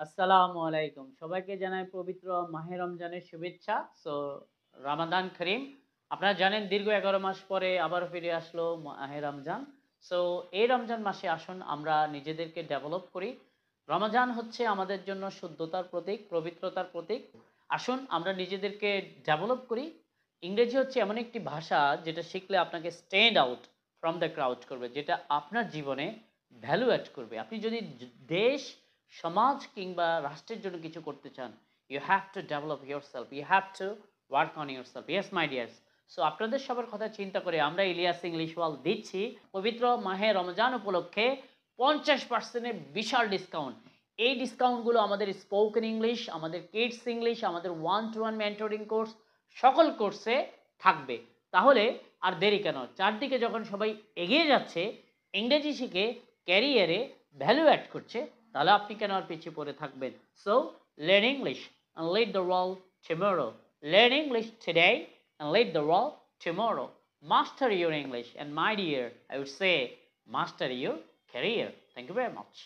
আসসালামু আলাইকুম। সবাইকে জানাই পবিত্র মাহে রমজানের শুভেচ্ছা। সো রামাদান করিম। আপনারা জানেন দীর্ঘ ১১ মাস পরে আবারও ফিরে আসলো মাহে রমজান। সো এই রমজান মাসে আসুন আমরা নিজেদেরকে ডেভেলপ করি। রমজান হচ্ছে আমাদের জন্য শুদ্ধতার প্রতীক, পবিত্রতার প্রতীক। আসুন আমরা নিজেদেরকে ডেভেলপ করি। ইংরেজি হচ্ছে এমন একটি ভাষা যেটা শিখলে আপনাকে stand out from the crowd করবে। যেটা আপনার জীবনে ভ্যালু এড করবে। আপনি যদি দেশ সমাজ কিংবা রাষ্ট্রের জন্য কিছু করতে চান, you have to develop yourself, you have to work on yourself. Yes my dears. So আপনাদের সবার কথা চিন্তা করে আমরা ইলিয়াস ইংলিশ ওয়ার্ল্ড দিচ্ছি পবিত্র মাহে রমজান উপলক্ষে 50% এর বিশাল ডিসকাউন্ট। এই ডিসকাউন্টগুলো আমাদের স্পোকেন ইংলিশ, আমাদের কিডস ইংলিশ, আমাদের one to one mentoring course, সকল কোর্সে থাকবে। তাহলে আর দেরি কেন? চারদিকে যখন সবাই এগিয়ে যাচ্ছে ইংরেজি শিখে ক্যারিয়ারে ভ্যালু অ্যাড করছে, তাহলে আপনি কেন আর পিছিয়ে পড়ে থাকবেন? So learn English and lead the world tomorrow. Learn English today and lead the world tomorrow. Master your English and my dear, I would say master your career. Thank you very much.